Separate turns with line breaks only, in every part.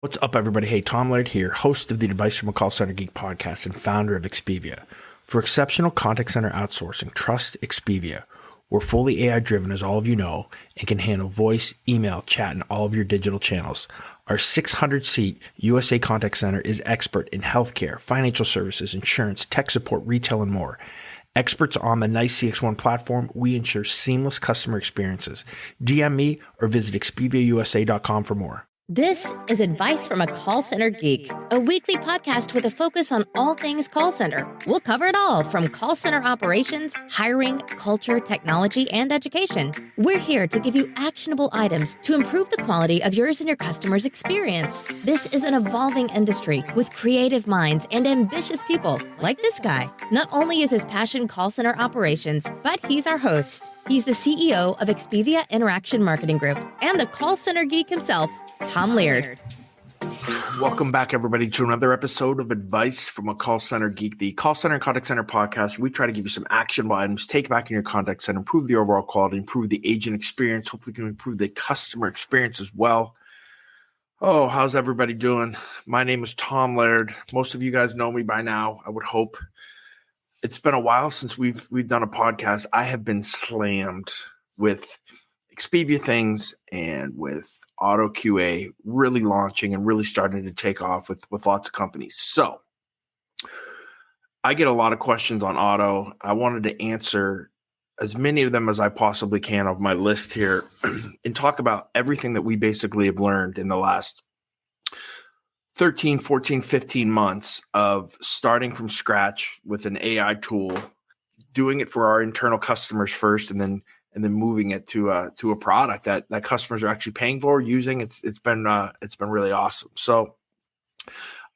What's up, everybody? Hey, Tom Laird here, host of the Advice from a Call Center Geek podcast and founder of Expivia. For exceptional contact center outsourcing, trust Expivia. We're fully AI-driven, as all of you know, and can handle voice, email, chat, and all of your digital channels. Our 600-seat USA contact center is expert in healthcare, financial services, insurance, tech support, retail, and more. Experts on the NICE CX1 platform, we ensure seamless customer experiences. DM me or visit expiviausa.com for more.
This is Advice from a Call Center Geek, a weekly podcast with a focus on all things call center. We'll cover it all from call center operations, hiring, culture, technology, and education. We're here to give you actionable items to improve the quality of yours and your customers' experience. This is an evolving industry with creative minds and ambitious people like this guy. Not only is his passion call center operations, but he's our host. He's the CEO of Expivia Interaction Marketing Group and the Call Center Geek himself, Tom Laird.
Welcome back, everybody, to another episode of Advice from a Call Center Geek, the call center and contact center podcast. We try to give you some actionable items, take back in your contact center, improve the overall quality, improve the agent experience, hopefully can improve the customer experience as well. Oh, how's everybody doing? My name is Tom Laird. Most of you guys know me by now, I would hope. It's been a while since we've done a podcast. I have been slammed with Expivia things and with OttoQA really launching and really starting to take off with lots of companies. So I get a lot of questions on Otto. I wanted to answer as many of them as I possibly can of my list here and talk about everything that we basically have learned in the last 13, 14, 15 months of starting from scratch with an AI tool, doing it for our internal customers first, and then moving it to a product that customers are actually paying for, using. It's been really awesome. So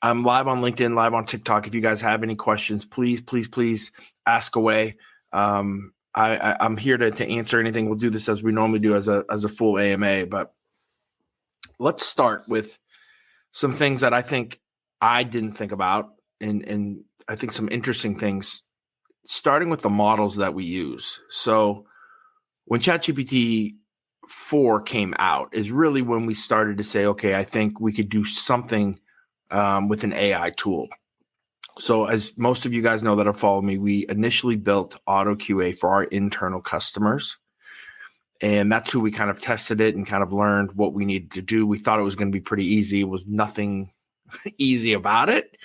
I'm live on LinkedIn, live on TikTok. If you guys have any questions, please ask away. I'm here to answer anything. We'll do this as we normally do as a full AMA, but let's start with some things that I think I didn't think about, and I think some interesting things, starting with the models that we use. So when ChatGPT 4 came out is really when we started to say, okay, I think we could do something with an AI tool. So as most of you guys know that have followed me, we initially built OttoQA for our internal customers. And that's who we kind of tested it and kind of learned what we needed to do. We thought it was going to be pretty easy. It was nothing easy about it.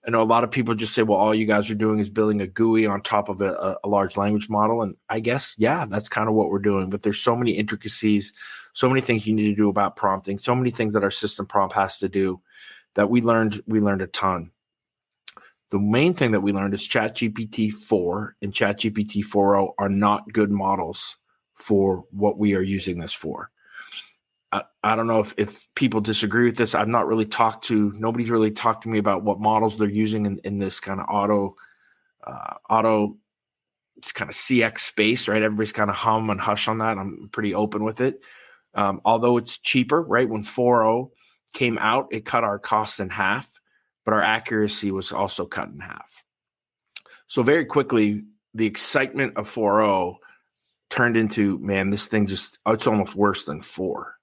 I know a lot of people just say, well, all you guys are doing is building a GUI on top of a large language model. And I guess, yeah, that's kind of what we're doing. But there's so many intricacies, so many things you need to do about prompting, so many things that our system prompt has to do that we learned a ton. The main thing that we learned is ChatGPT 4 and ChatGPT 4.0 are not good models for what we are using this for. I don't know if people disagree with this. Nobody's really talked to me about what models they're using in this kind of auto kind of CX space, right? Everybody's kind of hum and hush on that. I'm pretty open with it. Although it's cheaper, right? When 4.0 came out, it cut our costs in half, but our accuracy was also cut in half. So very quickly, the excitement of 4.0 turned into, man, this thing it's almost worse than 4.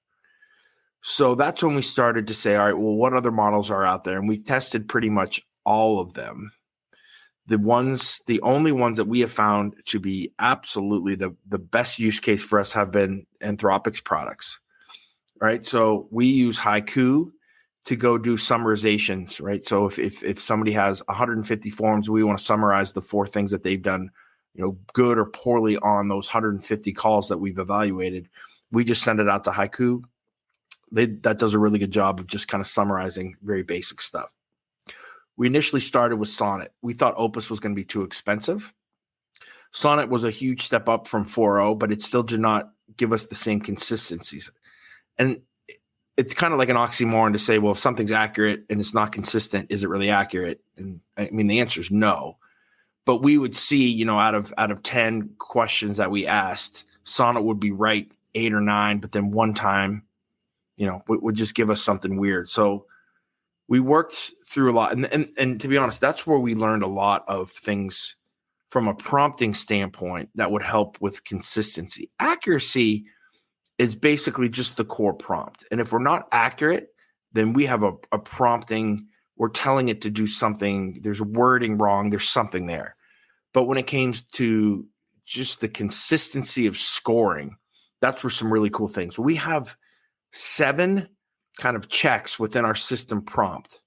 So that's when we started to say, all right, well, what other models are out there? And we tested pretty much all of them. The only ones that we have found to be absolutely the best use case for us have been Anthropic's products, right? So we use Haiku to go do summarizations, right? So if somebody has 150 forms, we want to summarize the 4 things that they've done, good or poorly on those 150 calls that we've evaluated. We just send it out to Haiku. That does a really good job of just kind of summarizing very basic stuff. We initially started with Sonnet. We thought Opus was going to be too expensive. Sonnet was a huge step up from 4.0, but it still did not give us the same consistencies. And it's kind of like an oxymoron to say, well, if something's accurate and it's not consistent, is it really accurate? And I mean, the answer is no. But we would see, out of 10 questions that we asked, Sonnet would be right 8 or 9, but then one time, would just give us something weird. So we worked through a lot. And to be honest, that's where we learned a lot of things from a prompting standpoint that would help with consistency. Accuracy is basically just the core prompt. And if we're not accurate, then we have a prompting. We're telling it to do something. There's wording wrong. There's something there. But when it came to just the consistency of scoring, that's where some really cool things. We have 7 kind of checks within our system prompt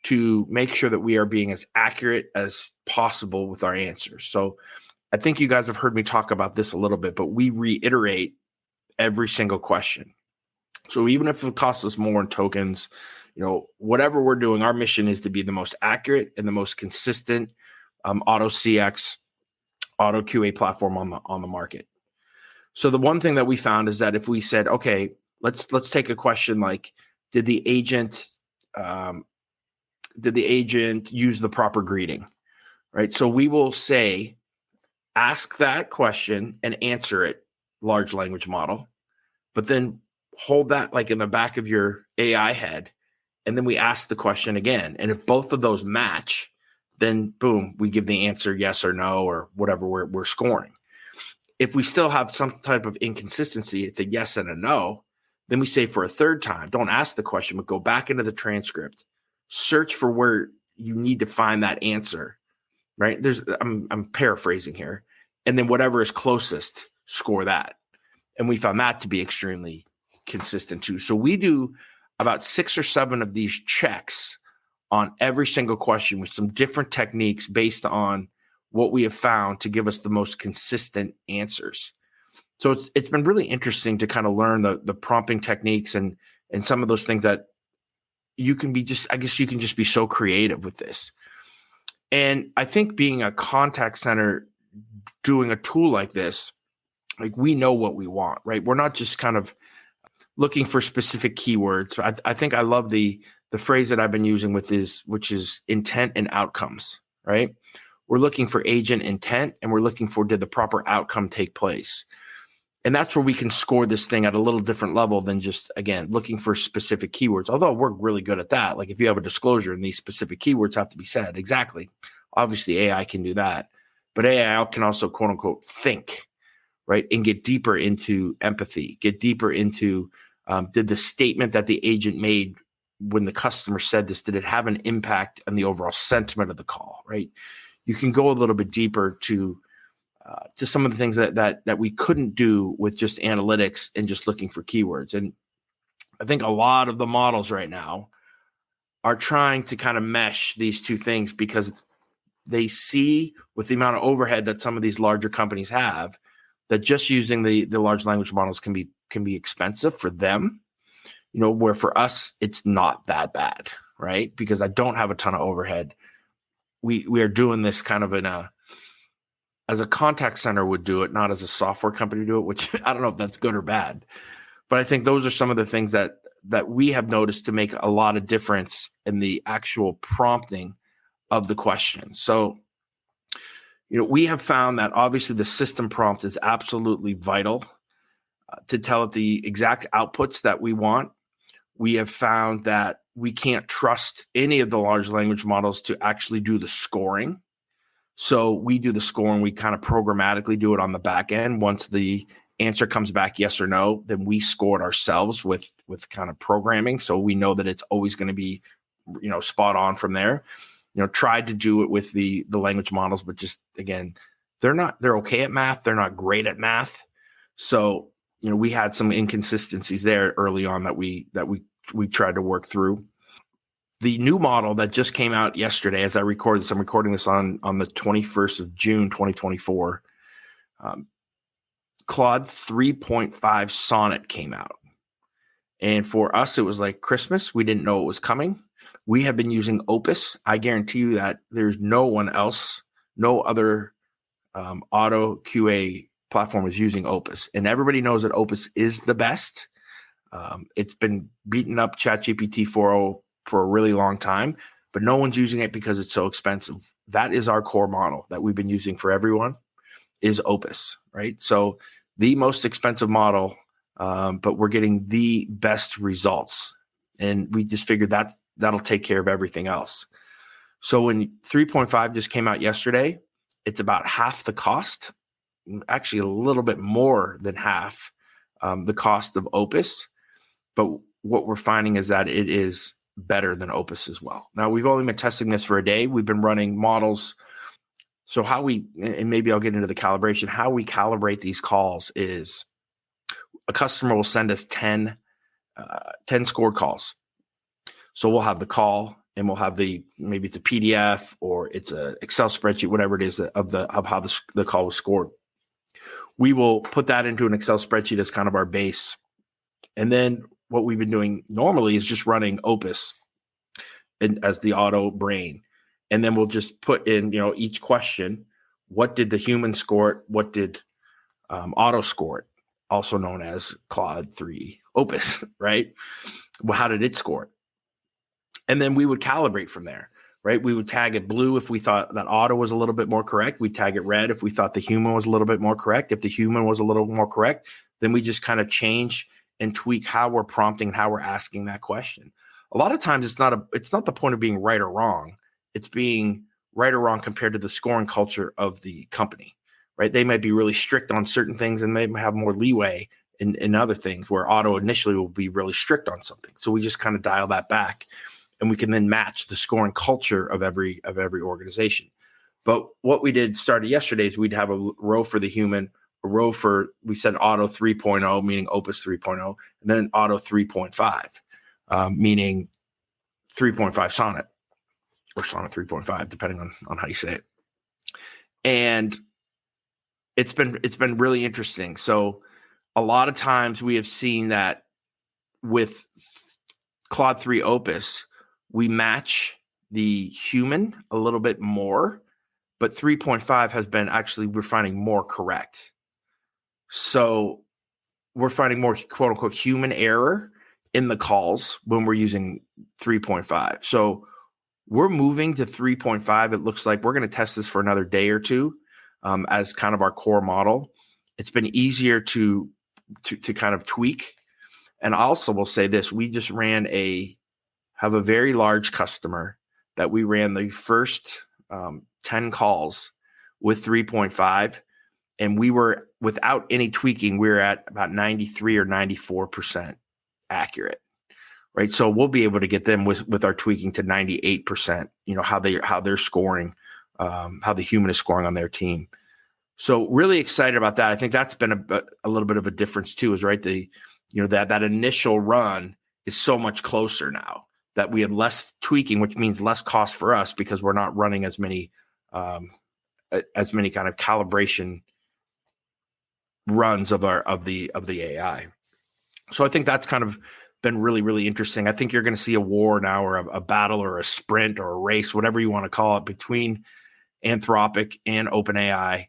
to make sure that we are being as accurate as possible with our answers. So I think you guys have heard me talk about this a little bit, but we reiterate every single question. So even if it costs us more in tokens, whatever we're doing, our mission is to be the most accurate and the most consistent auto CX, auto QA platform on the market. So the one thing that we found is that if we said, okay, let's take a question like, did the agent use the proper greeting, right? So we will say, ask that question and answer it, large language model, but then hold that like in the back of your AI head. And then we ask the question again. And if both of those match, then boom, we give the answer yes or no, or whatever we're scoring. If we still have some type of inconsistency, it's a yes and a no, then we say for a third time, don't ask the question, but go back into the transcript, search for where you need to find that answer, right? I'm paraphrasing here. And then whatever is closest, score that. And we found that to be extremely consistent too. So we do about 6 or 7 of these checks on every single question with some different techniques based on what we have found to give us the most consistent answers. So it's been really interesting to kind of learn the prompting techniques and some of those things that you can be you can just be so creative with this. And I think being a contact center, doing a tool like this, like we know what we want, right? We're not just kind of looking for specific keywords. I think I love the phrase that I've been using which is intent and outcomes, right? We're looking for agent intent and we're looking for, did the proper outcome take place? And that's where we can score this thing at a little different level than just, again, looking for specific keywords. Although we're really good at that. Like if you have a disclosure and these specific keywords have to be said, exactly. Obviously AI can do that, but AI can also quote unquote think, right? And get deeper into empathy, get deeper into, did the statement that the agent made when the customer said this, did it have an impact on the overall sentiment of the call, right? You can go a little bit deeper to some of the things that we couldn't do with just analytics and just looking for keywords. And I think a lot of the models right now are trying to kind of mesh these two things because they see with the amount of overhead that some of these larger companies have, that just using the large language models can be expensive for them, where for us, it's not that bad, right? Because I don't have a ton of overhead. We are doing this kind of as a contact center would do it, not as a software company do it, which I don't know if that's good or bad. But I think those are some of the things that we have noticed to make a lot of difference in the actual prompting of the question. So, we have found that obviously the system prompt is absolutely vital to tell it the exact outputs that we want. We have found that we can't trust any of the large language models to actually do the scoring. So we do the scoring, we kind of programmatically do it on the back end. Once the answer comes back yes or no, then we score it ourselves with kind of programming. So we know that it's always going to be, spot on from there. Tried to do it with the language models, but just, again, they're okay at math. They're not great at math. So, we had some inconsistencies there early on that we tried to work through. The new model that just came out yesterday, as I record this, I'm recording this on the 21st of June, 2024. Claude 3.5 Sonnet came out. And for us, it was like Christmas. We didn't know it was coming. We have been using Opus. I guarantee you that there's no one else, no other auto QA platform is using Opus. And everybody knows that Opus is the best. It's been beating up ChatGPT 4.0 for a really long time, but no one's using it because it's so expensive. That is our core model that we've been using for everyone is Opus, right? So the most expensive model, but we're getting the best results. And we just figured that'll take care of everything else. So when 3.5 just came out yesterday, it's about half the cost, actually a little bit more than half the cost of Opus. But what we're finding is that it is better than Opus as well. Now, we've only been testing this for a day. We've been running models. So and maybe I'll get into the calibration, how we calibrate these calls is a customer will send us 10 scored calls. So we'll have the call and we'll have maybe it's a PDF or it's an Excel spreadsheet, whatever it is of how the call was scored. We will put that into an Excel spreadsheet as kind of our base. And then what we've been doing normally is just running Opus as the auto brain. And then we'll just put in, each question, what did the human score it? What did auto score it? Also known as Claude 3 Opus, right? Well, how did it score it? And then we would calibrate from there, right? We would tag it blue if we thought that auto was a little bit more correct. We tag it red if we thought the human was a little bit more correct. If the human was a little more correct, then we just kind of change and tweak how we're prompting and how we're asking that question. A lot of times it's not the point of being right or wrong. It's being right or wrong compared to the scoring culture of the company, right? They might be really strict on certain things and they might have more leeway in other things where auto initially will be really strict on something. So we just kind of dial that back and we can then match the scoring culture of every organization. But what we did started yesterday is we'd have a row for the human, a row for, we said auto 3.0, meaning Opus 3.0, and then auto 3.5, meaning 3.5 Sonnet or Sonnet 3.5, depending on how you say it. And it's been really interesting. So a lot of times we have seen that with Claude 3 Opus, we match the human a little bit more, but 3.5 has been actually, we're finding more correct. So we're finding more quote unquote human error in the calls when we're using 3.5. So we're moving to 3.5. It looks like we're going to test this for another day or two as kind of our core model. It's been easier to kind of tweak. And also will say this, we just have a very large customer that we ran the first 10 calls with 3.5. And we were, without any tweaking, we were at about 93 or 94% accurate, right? So we'll be able to get them with our tweaking to 98%, how they're scoring, how the human is scoring on their team. So really excited about that. I think that's been a little bit of a difference too, is right. That initial run is so much closer now that we have less tweaking, which means less cost for us because we're not running as many kind of calibration runs of the AI. So I think that's kind of been really, really interesting. I think you're going to see a war now, or a battle, or a sprint, or a race, whatever you want to call it, between Anthropic and OpenAI.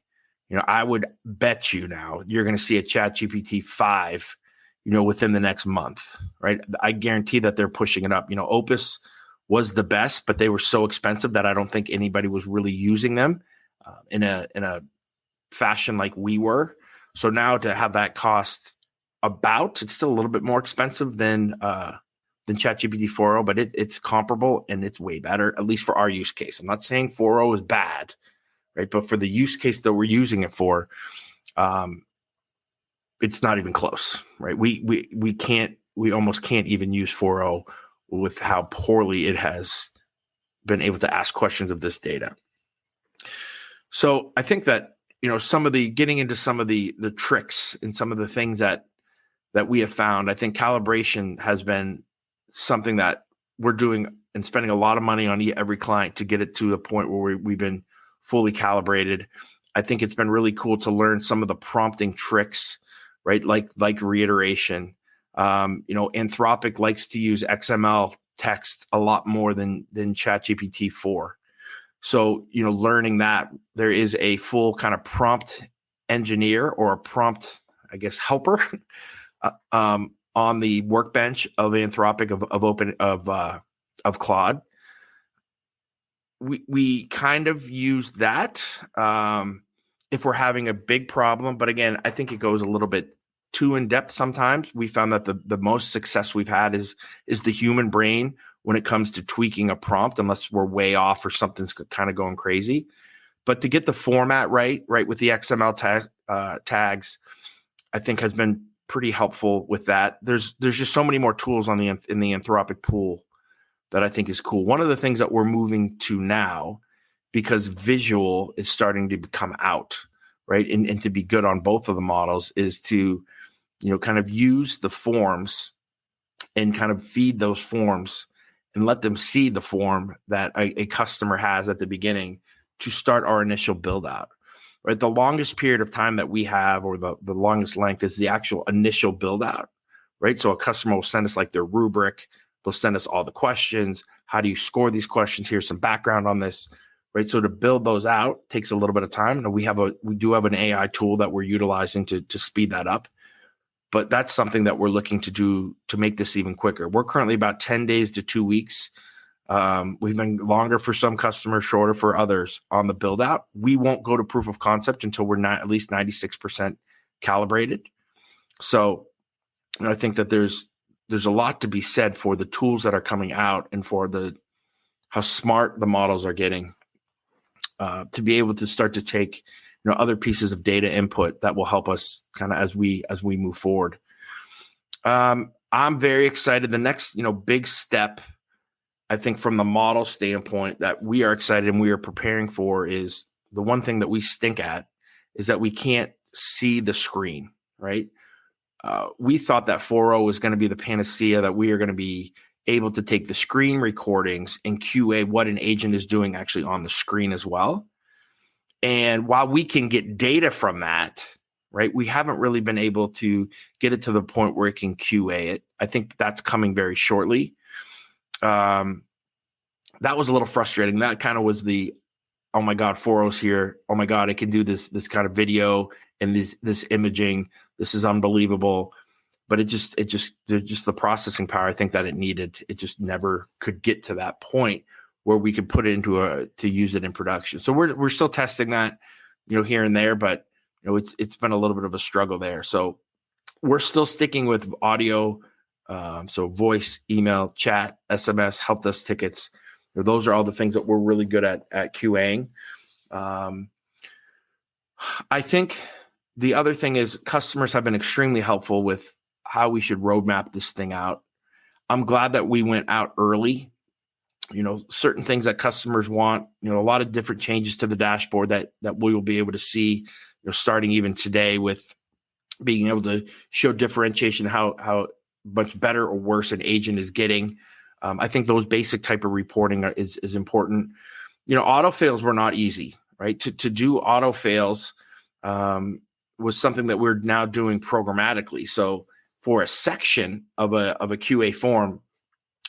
I would bet you now you're going to see a ChatGPT 5, within the next month, right? I guarantee that they're pushing it up. Opus was the best, but they were so expensive that I don't think anybody was really using them in a fashion like we were. So now to have that cost it's still a little bit more expensive than ChatGPT 4.0, but it's comparable and it's way better, at least for our use case. I'm not saying 4.0 is bad, right? But for the use case that we're using it for, it's not even close, right? We almost can't even use 4.0 with how poorly it has been able to ask questions of this data. So I think that, getting into some of the tricks and some of the things that we have found, I think calibration has been something that we're doing and spending a lot of money on every client to get it to a point where we've been fully calibrated. I think it's been really cool to learn some of the prompting tricks, right? Like reiteration. Anthropic likes to use XML text a lot more than ChatGPT 4. So, learning that there is a full kind of prompt engineer or a prompt, I guess, helper on the workbench of Anthropic of Claude. We kind of use that if we're having a big problem, but again, I think it goes a little bit too in depth sometimes. We found that the most success we've had is the human brain when it comes to tweaking a prompt, unless we're way off or something's kind of going crazy. But to get the format right with the XML tags, I think has been pretty helpful with that. There's just so many more tools in the Anthropic pool that I think is cool. One of the things that we're moving to now, because visual is starting to come out, right, and to be good on both of the models, is to kind of use the forms and kind of feed those forms and let them see the form that a customer has at the beginning to start our initial build out. Right, the longest period of time that we have, or the longest length, is the actual initial build out. Right, so a customer will send us like their rubric. They'll send us all the questions. How do you score these questions? Here's some background on this. Right, so to build those out takes a little bit of time. And we do have an AI tool that we're utilizing to speed that up. But that's something that we're looking to do to make this even quicker. We're currently about 10 days to 2 weeks. We've been longer for some customers, shorter for others on the build out. We won't go to proof of concept until we're not at least 96% calibrated. So I think that there's a lot to be said for the tools that are coming out and for how smart the models are getting, to be able to start to take other pieces of data input that will help us kind of as we move forward. I'm very excited. The next big step, I think, from the model standpoint, that we are excited and we are preparing for, is the one thing that we stink at is that we can't see the screen, right? We thought that 4.0 was going to be the panacea, that we are going to be able to take the screen recordings and QA what an agent is doing actually on the screen as well. And while we can get data from that, right, we haven't really been able to get it to the point where it can QA it. I think that's coming very shortly. That was a little frustrating. That kind of was the, oh my God, 4.0's here. Oh my God, I can do this kind of video and this imaging. This is unbelievable. But there's just the processing power I think that it needed. It just never could get to that point where we could put it to use it in production. So we're still testing that, here and there, but it's been a little bit of a struggle there. So we're still sticking with audio. So voice, email, chat, SMS, help desk tickets. Those are all the things that we're really good at QAing. I think the other thing is customers have been extremely helpful with how we should roadmap this thing out. I'm glad that we went out early. Certain things that customers want, a lot of different changes to the dashboard that we will be able to see, starting even today, with being able to show differentiation, how much better or worse an agent is getting. I think those basic type of reporting is important. Auto fails were not easy, right? To do auto fails was something that we're now doing programmatically. So for a section of a QA form,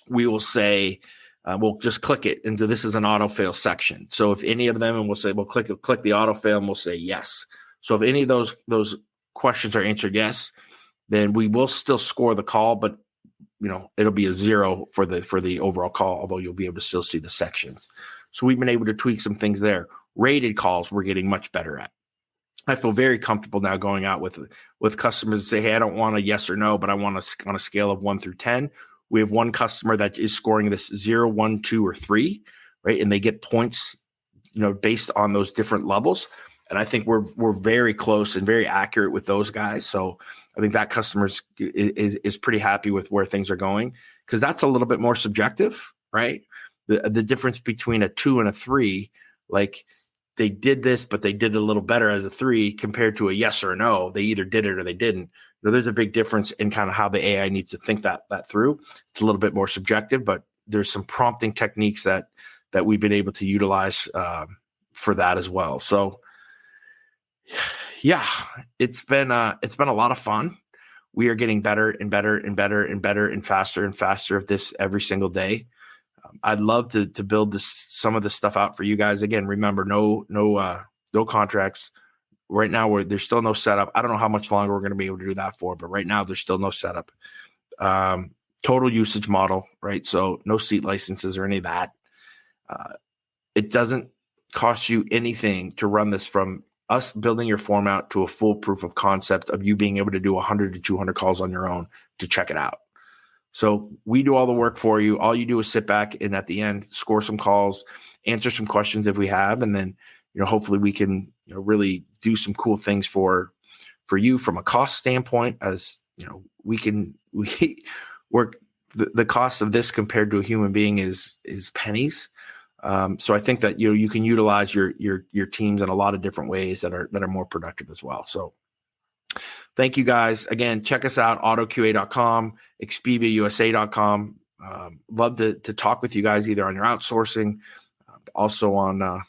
we will say, we'll just click it into this is an auto fail section. So if any of them, and we'll say, we'll click the auto fail, and we'll say yes. So if any of those questions are answered yes, then we will still score the call, but it'll be a 0 for the overall call, although you'll be able to still see the sections. So we've been able to tweak some things there. Rated calls we're getting much better at. I feel very comfortable now going out with customers and say, hey, I don't want a yes or no, but I want on a scale of 1 through 10. We have one customer that is scoring this 0, 1, 2, or 3, right? And they get points, based on those different levels. And I think we're very close and very accurate with those guys. So I think that customer is pretty happy with where things are going, because that's a little bit more subjective, right? The difference between a 2 and a 3, like they did this, but they did it a little better as a 3 compared to a yes or a no. They either did it or they didn't. There's a big difference in kind of how the AI needs to think that through. It's a little bit more subjective, but there's some prompting techniques that we've been able to utilize for that as well. So yeah, it's been a lot of fun. We are getting better and better and better and better and faster at this every single day. I'd love to build some of this stuff out for you guys. Again, remember, no contracts. Right now, there's still no setup. I don't know how much longer we're going to be able to do that for, but right now there's still no setup. Total usage model, right? So no seat licenses or any of that. It doesn't cost you anything to run this, from us building your form out to a full proof of concept of you being able to do 100 to 200 calls on your own to check it out. So we do all the work for you. All you do is sit back and at the end score some calls, answer some questions if we have, and then hopefully we can really do some cool things for you from a cost standpoint, as we work the cost of this compared to a human being is pennies. So I think that you can utilize your teams in a lot of different ways that are more productive as well. So thank you guys again. Check us out, OttoQA.com, ExpiviaUSA.com. Love to talk with you guys either on your outsourcing, also on our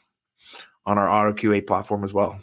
OttoQA platform as well.